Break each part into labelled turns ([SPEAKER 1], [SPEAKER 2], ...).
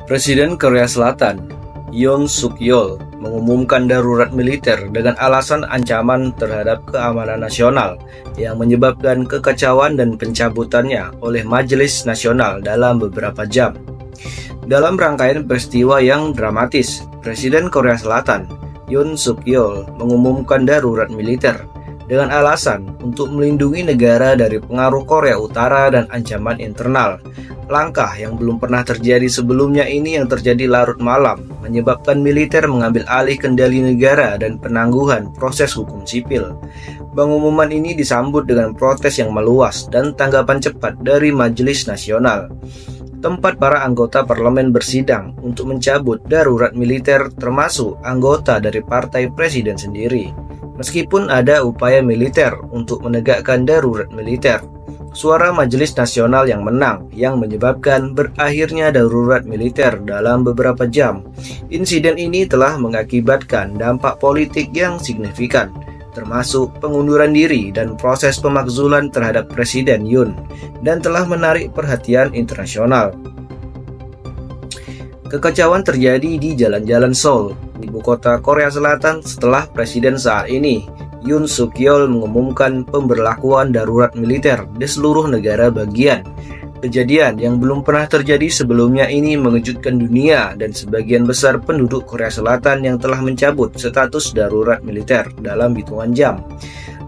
[SPEAKER 1] Presiden Korea Selatan, Yoon Suk Yeol, mengumumkan darurat militer dengan alasan ancaman terhadap keamanan nasional yang menyebabkan kekacauan dan pencabutannya oleh Majelis Nasional dalam beberapa jam. Dalam rangkaian peristiwa yang dramatis, Presiden Korea Selatan, Yoon Suk Yeol, mengumumkan darurat militer dengan alasan untuk melindungi negara dari pengaruh Korea Utara dan ancaman internal. Langkah yang belum pernah terjadi sebelumnya ini yang terjadi larut malam, menyebabkan militer mengambil alih kendali negara dan penangguhan proses hukum sipil. Pengumuman ini disambut dengan protes yang meluas dan tanggapan cepat dari Majelis Nasional, tempat para anggota parlemen bersidang untuk mencabut darurat militer, termasuk anggota dari partai presiden sendiri. Meskipun ada upaya militer untuk menegakkan darurat militer, suara Majelis Nasional yang menang yang menyebabkan berakhirnya darurat militer dalam beberapa jam. Insiden ini telah mengakibatkan dampak politik yang signifikan, termasuk pengunduran diri dan proses pemakzulan terhadap Presiden Yoon, dan telah menarik perhatian internasional. Kekacauan terjadi di jalan-jalan Seoul, ibu kota Korea Selatan, setelah Presiden saat ini, Yoon Suk Yeol, mengumumkan pemberlakuan darurat militer di seluruh negara bagian. Kejadian yang belum pernah terjadi sebelumnya ini mengejutkan dunia dan sebagian besar penduduk Korea Selatan yang telah mencabut status darurat militer dalam hitungan jam.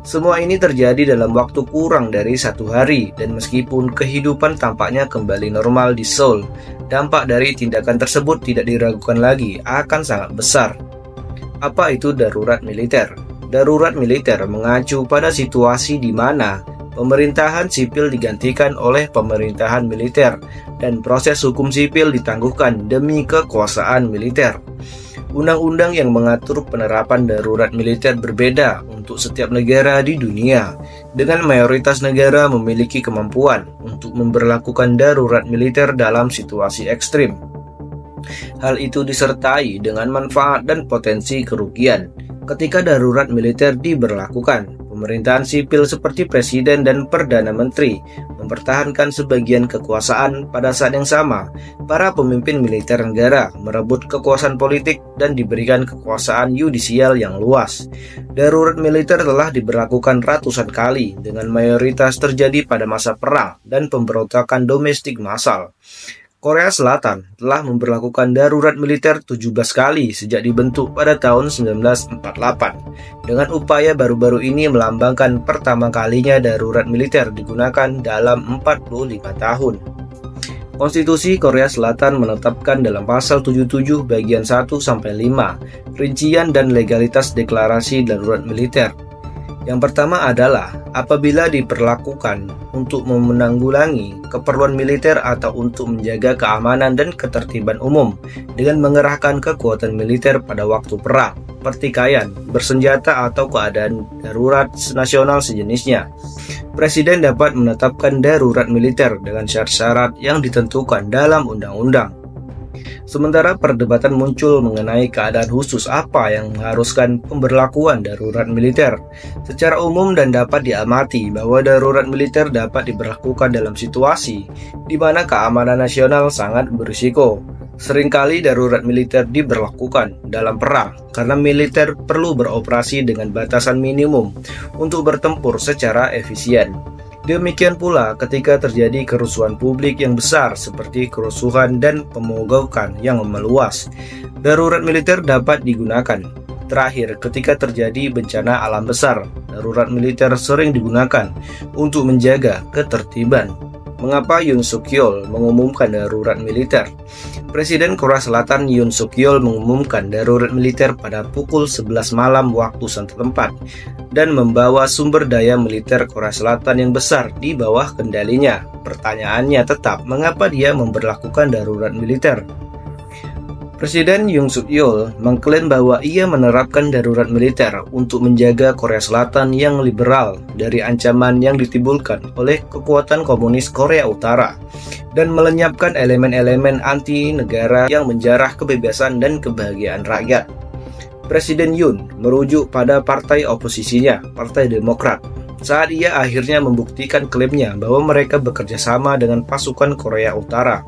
[SPEAKER 1] Semua ini terjadi dalam waktu kurang dari 1 hari, dan meskipun kehidupan tampaknya kembali normal di Seoul, dampak dari tindakan tersebut tidak diragukan lagi akan sangat besar. Apa itu darurat militer? Darurat militer mengacu pada situasi di mana pemerintahan sipil digantikan oleh pemerintahan militer dan proses hukum sipil ditangguhkan demi kekuasaan militer. Undang-undang yang mengatur penerapan darurat militer berbeda untuk setiap negara di dunia, dengan mayoritas negara memiliki kemampuan untuk memberlakukan darurat militer dalam situasi ekstrim. Hal itu disertai dengan manfaat dan potensi kerugian. Ketika darurat militer diberlakukan, pemerintahan sipil seperti presiden dan perdana menteri mempertahankan sebagian kekuasaan. Pada saat yang sama, para pemimpin militer negara merebut kekuasaan politik dan diberikan kekuasaan yudisial yang luas. Darurat militer telah diberlakukan ratusan kali, dengan mayoritas terjadi pada masa perang dan pemberontakan domestik massal. Korea Selatan telah memberlakukan darurat militer 17 kali sejak dibentuk pada tahun 1948. Dengan upaya baru-baru ini melambangkan pertama kalinya darurat militer digunakan dalam 45 tahun. Konstitusi Korea Selatan menetapkan dalam pasal 77 bagian 1-5 rincian dan legalitas deklarasi darurat militer. Yang pertama adalah apabila diperlakukan untuk menanggulangi keperluan militer atau untuk menjaga keamanan dan ketertiban umum dengan mengerahkan kekuatan militer pada waktu perang, pertikaian, bersenjata atau keadaan darurat nasional sejenisnya. Presiden dapat menetapkan darurat militer dengan syarat-syarat yang ditentukan dalam undang-undang. Sementara perdebatan muncul mengenai keadaan khusus apa yang mengharuskan pemberlakuan darurat militer. Secara umum dan dapat diamati bahwa darurat militer dapat diberlakukan dalam situasi di mana keamanan nasional sangat berisiko. Seringkali darurat militer diberlakukan dalam perang karena militer perlu beroperasi dengan batasan minimum untuk bertempur secara efisien. Demikian pula ketika terjadi kerusuhan publik yang besar seperti kerusuhan dan pemogokan yang meluas, darurat militer dapat digunakan. Terakhir, ketika terjadi bencana alam besar, darurat militer sering digunakan untuk menjaga ketertiban. Mengapa Yoon Suk Yeol mengumumkan darurat militer? Presiden Korea Selatan Yoon Suk Yeol mengumumkan darurat militer pada pukul 11 malam waktu setempat dan membawa sumber daya militer Korea Selatan yang besar di bawah kendalinya. Pertanyaannya tetap, mengapa dia memberlakukan darurat militer? Presiden Yoon Suk Yeol mengklaim bahwa ia menerapkan darurat militer untuk menjaga Korea Selatan yang liberal dari ancaman yang ditimbulkan oleh kekuatan komunis Korea Utara dan melenyapkan elemen-elemen anti negara yang menjarah kebebasan dan kebahagiaan rakyat. Presiden Yoon merujuk pada partai oposisinya, Partai Demokrat, saat ia akhirnya membuktikan klaimnya bahwa mereka bekerja sama dengan pasukan Korea Utara.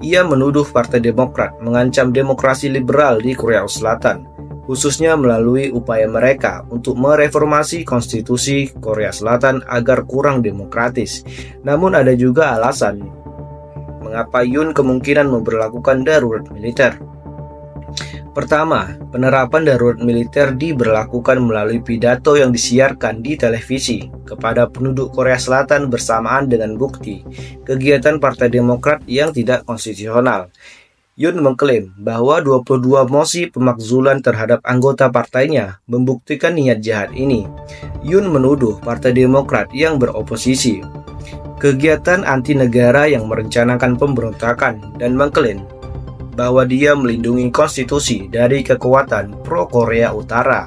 [SPEAKER 1] Ia menuduh Partai Demokrat mengancam demokrasi liberal di Korea Selatan, khususnya melalui upaya mereka untuk mereformasi konstitusi Korea Selatan agar kurang demokratis. Namun ada juga alasan mengapa Yoon kemungkinan memberlakukan darurat militer. Pertama, penerapan darurat militer diberlakukan melalui pidato yang disiarkan di televisi kepada penduduk Korea Selatan bersamaan dengan bukti kegiatan Partai Demokrat yang tidak konstitusional. Yoon mengklaim bahwa 22 mosi pemakzulan terhadap anggota partainya membuktikan niat jahat ini. Yoon menuduh Partai Demokrat yang beroposisi kegiatan anti negara yang merencanakan pemberontakan dan mengklaim bahwa dia melindungi konstitusi dari kekuatan pro-Korea Utara.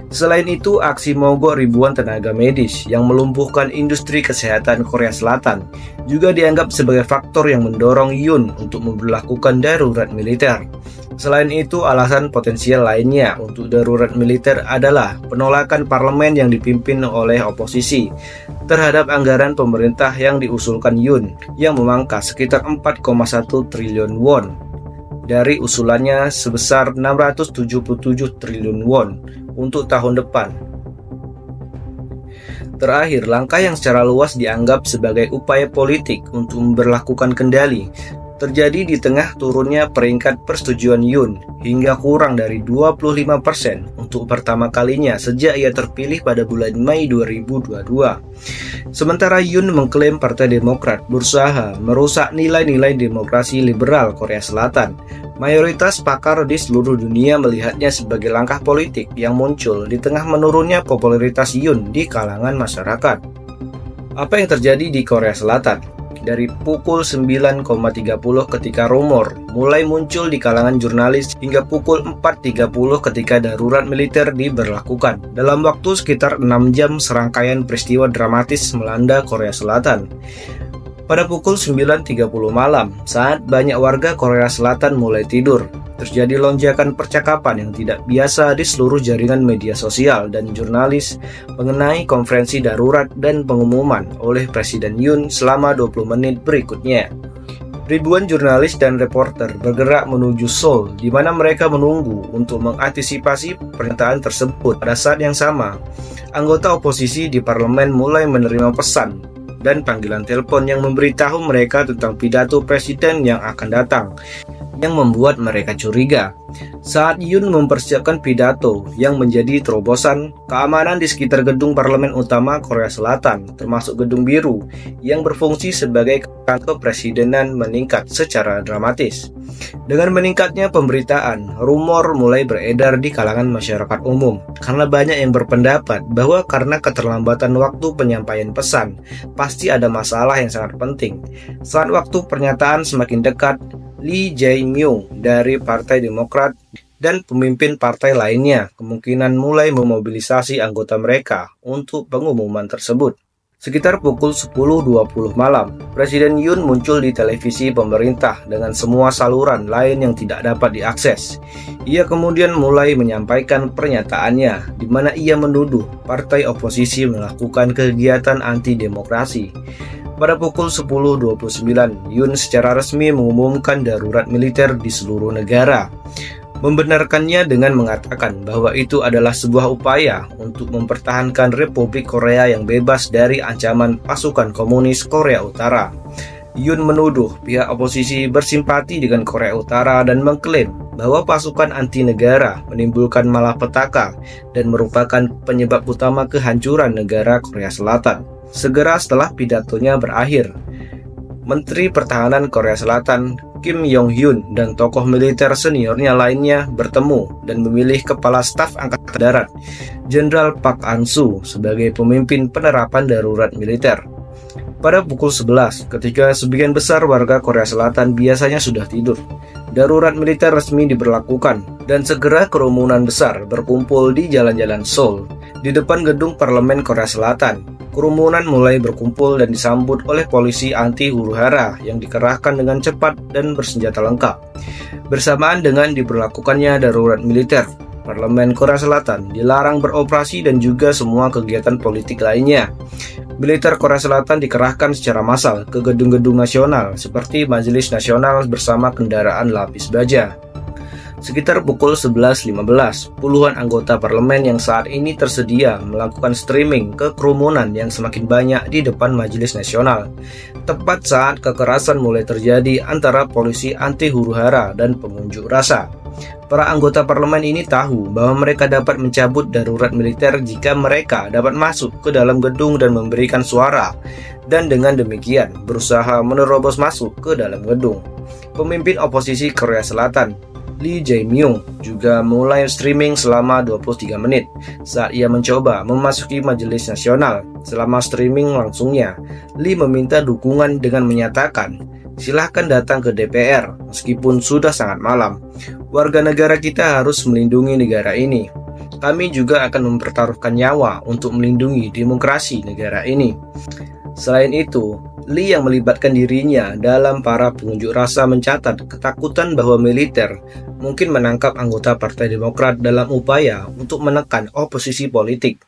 [SPEAKER 1] Selain itu, aksi mogok ribuan tenaga medis yang melumpuhkan industri kesehatan Korea Selatan juga dianggap sebagai faktor yang mendorong Yoon untuk memberlakukan darurat militer. Selain itu, alasan potensial lainnya untuk darurat militer adalah penolakan parlemen yang dipimpin oleh oposisi terhadap anggaran pemerintah yang diusulkan Yoon yang memangkas sekitar 4,1 triliun won dari usulannya sebesar 677 triliun won untuk tahun depan. Terakhir, langkah yang secara luas dianggap sebagai upaya politik untuk memberlakukan kendali terjadi di tengah turunnya peringkat persetujuan Yoon hingga kurang dari 25% untuk pertama kalinya sejak ia terpilih pada bulan Mei 2022. Sementara Yoon mengklaim Partai Demokrat berusaha merusak nilai-nilai demokrasi liberal Korea Selatan. Mayoritas pakar di seluruh dunia melihatnya sebagai langkah politik yang muncul di tengah menurunnya popularitas Yoon di kalangan masyarakat. Apa yang terjadi di Korea Selatan? Dari pukul 9.30 ketika rumor mulai muncul di kalangan jurnalis hingga pukul 4.30 ketika darurat militer diberlakukan. Dalam waktu sekitar 6 jam serangkaian peristiwa dramatis melanda Korea Selatan. Pada pukul 9.30 malam, saat banyak warga Korea Selatan mulai tidur, terjadi lonjakan percakapan yang tidak biasa di seluruh jaringan media sosial dan jurnalis mengenai konferensi darurat dan pengumuman oleh Presiden Yoon selama 20 menit berikutnya. Ribuan jurnalis dan reporter bergerak menuju Seoul, di mana mereka menunggu untuk mengantisipasi pernyataan tersebut. Pada saat yang sama, anggota oposisi di parlemen mulai menerima pesan dan panggilan telepon yang memberitahu mereka tentang pidato presiden yang akan datang, yang membuat mereka curiga. Saat Yoon mempersiapkan pidato yang menjadi terobosan, keamanan di sekitar gedung parlemen utama Korea Selatan, termasuk Gedung Biru, yang berfungsi sebagai kantor kepresidenan meningkat secara dramatis. Dengan meningkatnya pemberitaan, rumor mulai beredar di kalangan masyarakat umum, karena banyak yang berpendapat bahwa karena keterlambatan waktu penyampaian pesan, pasti ada masalah yang sangat penting. Saat waktu pernyataan semakin dekat, Lee Jae-myung dari Partai Demokrat dan pemimpin partai lainnya kemungkinan mulai memobilisasi anggota mereka untuk pengumuman tersebut. Sekitar pukul 10.20 malam, Presiden Yoon muncul di televisi pemerintah dengan semua saluran lain yang tidak dapat diakses. Ia kemudian mulai menyampaikan pernyataannya, di mana ia menuduh partai oposisi melakukan kegiatan anti-demokrasi. Pada pukul 10.29, Yoon secara resmi mengumumkan darurat militer di seluruh negara, membenarkannya dengan mengatakan bahwa itu adalah sebuah upaya untuk mempertahankan Republik Korea yang bebas dari ancaman pasukan komunis Korea Utara. Yoon menuduh pihak oposisi bersimpati dengan Korea Utara dan mengklaim bahwa pasukan anti negara menimbulkan malapetaka dan merupakan penyebab utama kehancuran negara Korea Selatan. Segera setelah pidatonya berakhir, Menteri Pertahanan Korea Selatan Kim Yong-hyun dan tokoh militer seniornya lainnya bertemu dan memilih Kepala Staf Angkatan Darat, Jenderal Park An-soo sebagai pemimpin penerapan darurat militer. Pada pukul 11, ketika sebagian besar warga Korea Selatan biasanya sudah tidur, darurat militer resmi diberlakukan dan segera kerumunan besar berkumpul di jalan-jalan Seoul, di depan gedung parlemen Korea Selatan. Kerumunan mulai berkumpul dan disambut oleh polisi anti huru-hara yang dikerahkan dengan cepat dan bersenjata lengkap. Bersamaan dengan diberlakukannya darurat militer, Parlemen Korea Selatan dilarang beroperasi dan juga semua kegiatan politik lainnya. Militer Korea Selatan dikerahkan secara massal ke gedung-gedung nasional seperti Majelis Nasional bersama kendaraan lapis baja. Sekitar pukul 11.15, puluhan anggota parlemen yang saat ini tersedia melakukan streaming ke kerumunan yang semakin banyak di depan Majelis Nasional, tepat saat kekerasan mulai terjadi antara polisi anti huru-hara dan pengunjuk rasa. Para anggota parlemen ini tahu bahwa mereka dapat mencabut darurat militer jika mereka dapat masuk ke dalam gedung dan memberikan suara, dan dengan demikian berusaha menerobos masuk ke dalam gedung. Pemimpin oposisi Korea Selatan, Lee Jae-myung, juga mulai streaming selama 23 menit saat ia mencoba memasuki Majelis Nasional. Selama streaming langsungnya, Lee meminta dukungan dengan menyatakan, "Silahkan datang ke DPR meskipun sudah sangat malam. Warga negara kita harus melindungi negara ini. Kami juga akan mempertaruhkan nyawa untuk melindungi demokrasi negara ini." Selain itu, Lee yang melibatkan dirinya dalam para pengunjuk rasa mencatat ketakutan bahwa militer mungkin menangkap anggota Partai Demokrat dalam upaya untuk menekan oposisi politik.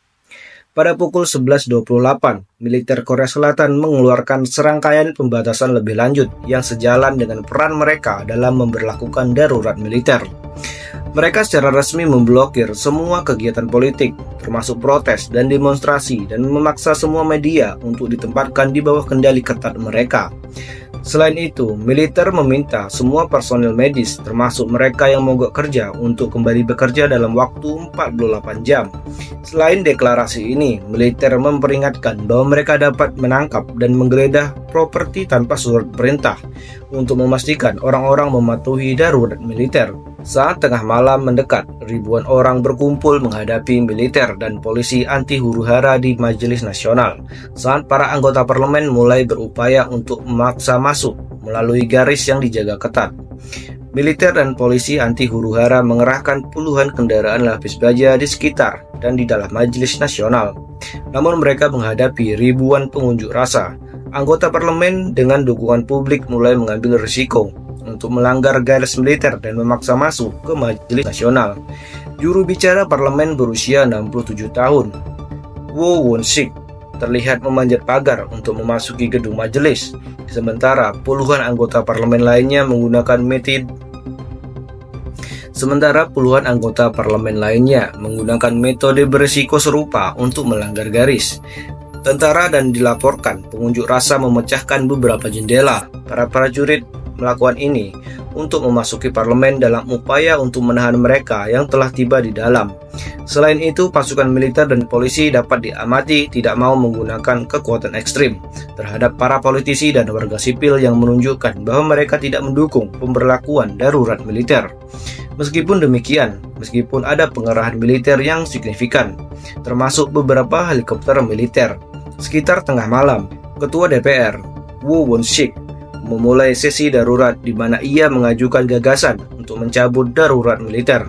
[SPEAKER 1] Pada pukul 11.28, militer Korea Selatan mengeluarkan serangkaian pembatasan lebih lanjut yang sejalan dengan peran mereka dalam memberlakukan darurat militer. Mereka secara resmi memblokir semua kegiatan politik, termasuk protes dan demonstrasi, dan memaksa semua media untuk ditempatkan di bawah kendali ketat mereka. Selain itu, militer meminta semua personil medis, termasuk mereka yang mogok kerja, untuk kembali bekerja dalam waktu 48 jam. Selain deklarasi ini, militer memperingatkan bahwa mereka dapat menangkap dan menggeledah properti tanpa surat perintah untuk memastikan orang-orang mematuhi darurat militer. Saat tengah malam mendekat, ribuan orang berkumpul menghadapi militer dan polisi anti huru-hara di Majelis Nasional saat para anggota parlemen mulai berupaya untuk memaksa masuk melalui garis yang dijaga ketat. Militer dan polisi anti huru-hara mengerahkan puluhan kendaraan lapis baja di sekitar dan di dalam Majelis Nasional. Namun mereka menghadapi ribuan pengunjuk rasa. Anggota parlemen dengan dukungan publik mulai mengambil risiko untuk melanggar garis militer dan memaksa masuk ke Majelis Nasional. Juru bicara parlemen berusia 67 tahun, Woo Won-sik, terlihat memanjat pagar untuk memasuki gedung majelis, sementara puluhan anggota parlemen lainnya menggunakan metode berisiko serupa untuk melanggar garis. Tentara dan dilaporkan pengunjuk rasa memecahkan beberapa jendela. Para prajurit melakukan ini untuk memasuki parlemen dalam upaya untuk menahan mereka yang telah tiba di dalam. Selain itu, pasukan militer dan polisi dapat diamati tidak mau menggunakan kekuatan ekstrim terhadap para politisi dan warga sipil yang menunjukkan bahwa mereka tidak mendukung pemberlakuan darurat militer. Meskipun demikian, meskipun ada pengerahan militer yang signifikan, termasuk beberapa helikopter militer, sekitar tengah malam, Ketua DPR, Woo Won-sik, memulai sesi darurat di mana ia mengajukan gagasan untuk mencabut darurat militer.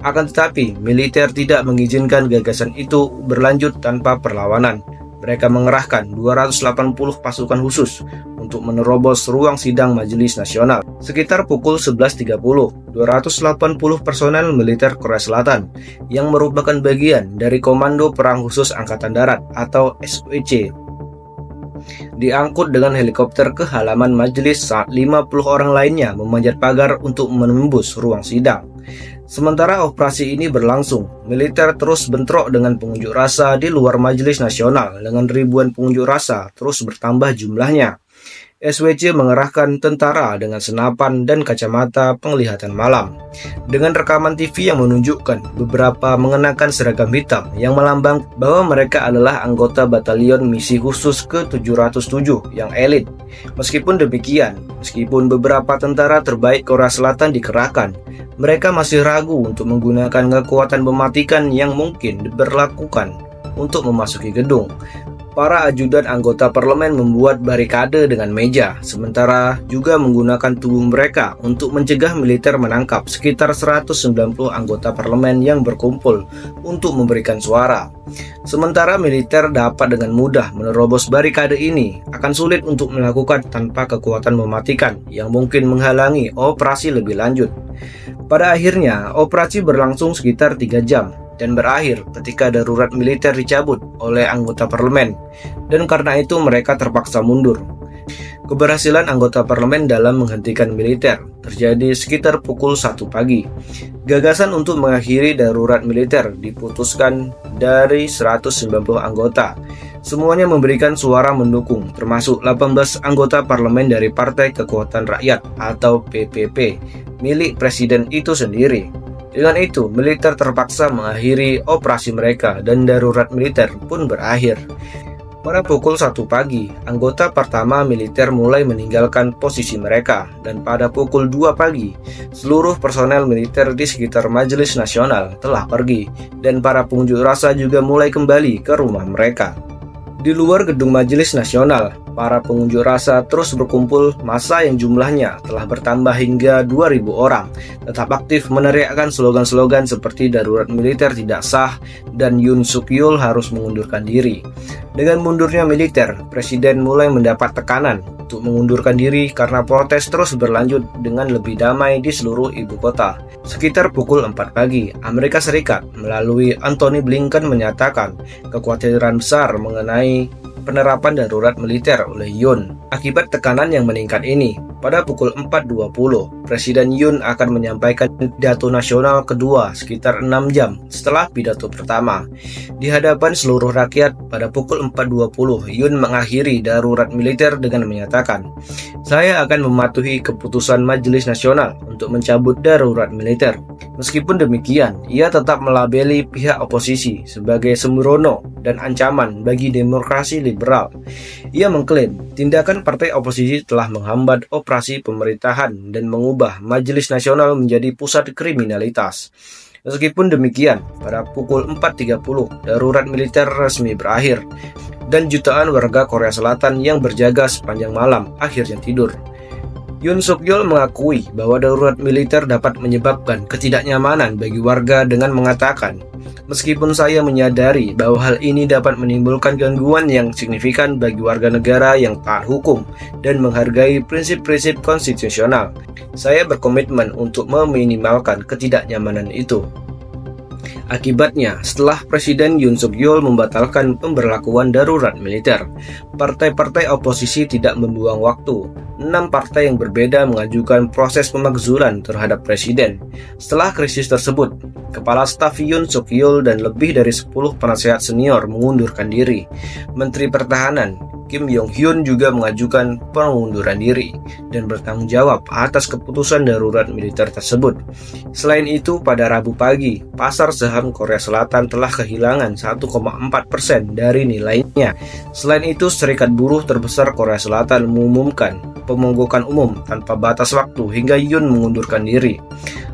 [SPEAKER 1] Akan tetapi, militer tidak mengizinkan gagasan itu berlanjut tanpa perlawanan. Mereka mengerahkan 280 pasukan khusus untuk menerobos ruang sidang Majelis Nasional. Sekitar pukul 11.30, 280 personel militer Korea Selatan yang merupakan bagian dari Komando Perang Khusus Angkatan Darat atau SOEC diangkut dengan helikopter ke halaman majelis saat 50 orang lainnya memanjat pagar untuk menembus ruang sidang. Sementara operasi ini berlangsung, militer terus bentrok dengan pengunjuk rasa di luar Majelis Nasional dengan ribuan pengunjuk rasa terus bertambah jumlahnya. SWC mengerahkan tentara dengan senapan dan kacamata penglihatan malam, dengan rekaman TV yang menunjukkan beberapa mengenakan seragam hitam yang melambang bahwa mereka adalah anggota Batalion Misi Khusus ke-707 yang elit. Meskipun demikian, meskipun beberapa tentara terbaik Korea Selatan dikerahkan, mereka masih ragu untuk menggunakan kekuatan mematikan yang mungkin diberlakukan untuk memasuki gedung. Para ajudan anggota parlemen membuat barikade dengan meja, sementara juga menggunakan tubuh mereka untuk mencegah militer menangkap sekitar 190 anggota parlemen yang berkumpul untuk memberikan suara. Sementara militer dapat dengan mudah menerobos barikade ini, akan sulit untuk melakukan tanpa kekuatan mematikan yang mungkin menghalangi operasi lebih lanjut. Pada akhirnya, operasi berlangsung sekitar 3 jam. dan berakhir ketika darurat militer dicabut oleh anggota parlemen, dan karena itu mereka terpaksa mundur. Keberhasilan anggota parlemen dalam menghentikan militer terjadi sekitar pukul 1 pagi. Gagasan untuk mengakhiri darurat militer diputuskan dari 190 anggota. Semuanya memberikan suara mendukung, termasuk 18 anggota parlemen dari Partai Kekuatan Rakyat atau PPP, milik presiden itu sendiri. Dengan itu, militer terpaksa mengakhiri operasi mereka dan darurat militer pun berakhir. Pada pukul 1 pagi, anggota pertama militer mulai meninggalkan posisi mereka, dan pada pukul 2 pagi, seluruh personel militer di sekitar Majelis Nasional telah pergi, dan para pengunjuk rasa juga mulai kembali ke rumah mereka. Di luar gedung Majelis Nasional, para pengunjuk rasa terus berkumpul. Massa yang jumlahnya telah bertambah hingga 2.000 orang tetap aktif meneriakkan slogan-slogan seperti darurat militer tidak sah dan Yoon Suk Yeol harus mengundurkan diri. Dengan mundurnya militer, presiden mulai mendapat tekanan untuk mengundurkan diri karena protes terus berlanjut dengan lebih damai di seluruh ibu kota. Sekitar pukul 4 pagi, Amerika Serikat melalui Antony Blinken menyatakan kekhawatiran besar mengenai penerapan darurat militer oleh Yoon. Akibat tekanan yang meningkat ini, pada pukul 4.20, Presiden Yoon akan menyampaikan pidato nasional kedua sekitar 6 jam setelah pidato pertama. Di hadapan seluruh rakyat pada pukul 4.20, Yoon mengakhiri darurat militer dengan menyatakan, "Saya akan mematuhi keputusan Majelis Nasional untuk mencabut darurat militer." Meskipun demikian, ia tetap melabeli pihak oposisi sebagai sembrono dan ancaman bagi demokrasi liberal. Ia mengklaim tindakan partai oposisi telah menghambat operasi pemerintahan dan mengubah Majelis Nasional menjadi pusat kriminalitas. Meskipun demikian, pada pukul 4.30, darurat militer resmi berakhir, dan jutaan warga Korea Selatan yang berjaga sepanjang malam akhirnya tidur. Yoon Suk Yeol mengakui bahwa darurat militer dapat menyebabkan ketidaknyamanan bagi warga dengan mengatakan, "Meskipun saya menyadari bahwa hal ini dapat menimbulkan gangguan yang signifikan bagi warga negara yang taat hukum dan menghargai prinsip-prinsip konstitusional, saya berkomitmen untuk meminimalkan ketidaknyamanan itu." Akibatnya, setelah Presiden Yoon Suk Yeol membatalkan pemberlakuan darurat militer, partai-partai oposisi tidak membuang waktu. 6 partai yang berbeda mengajukan proses pemakzulan terhadap Presiden. Setelah krisis tersebut, Kepala Staf Yoon Suk Yeol dan lebih dari 10 penasehat senior mengundurkan diri. Menteri Pertahanan Kim Yong Hyun juga mengajukan pengunduran diri dan bertanggung jawab atas keputusan darurat militer tersebut. Selain itu, pada Rabu pagi, pasar saham Korea Selatan telah kehilangan 1,4% dari nilainya. Selain itu, Serikat Buruh terbesar Korea Selatan mengumumkan pemonggokan umum tanpa batas waktu hingga Yoon mengundurkan diri.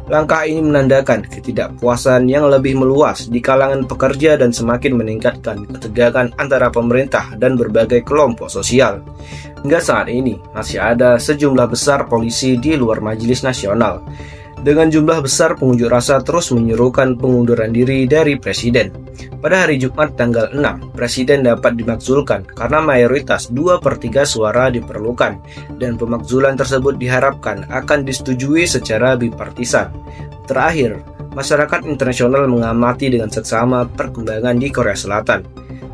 [SPEAKER 1] Langkah ini menandakan ketidakpuasan yang lebih meluas di kalangan pekerja dan semakin meningkatkan ketegangan antara pemerintah dan berbagai kelompok sosial. Hingga saat ini, masih ada sejumlah besar polisi di luar Majelis Nasional. Dengan jumlah besar, pengunjuk rasa terus menyerukan pengunduran diri dari Presiden. Pada hari Jumat tanggal 6, Presiden dapat dimakzulkan karena mayoritas 2/3 suara diperlukan, dan pemakzulan tersebut diharapkan akan disetujui secara bipartisan. Terakhir, masyarakat internasional mengamati dengan seksama perkembangan di Korea Selatan.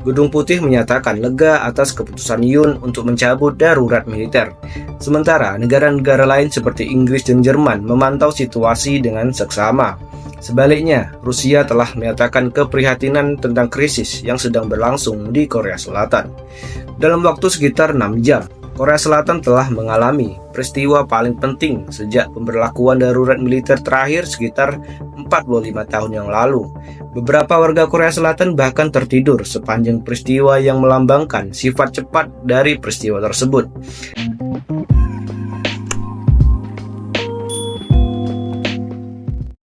[SPEAKER 1] Gedung Putih menyatakan lega atas keputusan Yoon untuk mencabut darurat militer. Sementara negara-negara lain seperti Inggris dan Jerman memantau situasi dengan seksama. Sebaliknya, Rusia telah menyatakan keprihatinan tentang krisis yang sedang berlangsung di Korea Selatan. Dalam waktu sekitar 6 jam, Korea Selatan telah mengalami peristiwa paling penting sejak pemberlakuan darurat militer terakhir sekitar 45 tahun yang lalu. Beberapa warga Korea Selatan bahkan tertidur sepanjang peristiwa yang melambangkan sifat cepat dari peristiwa tersebut.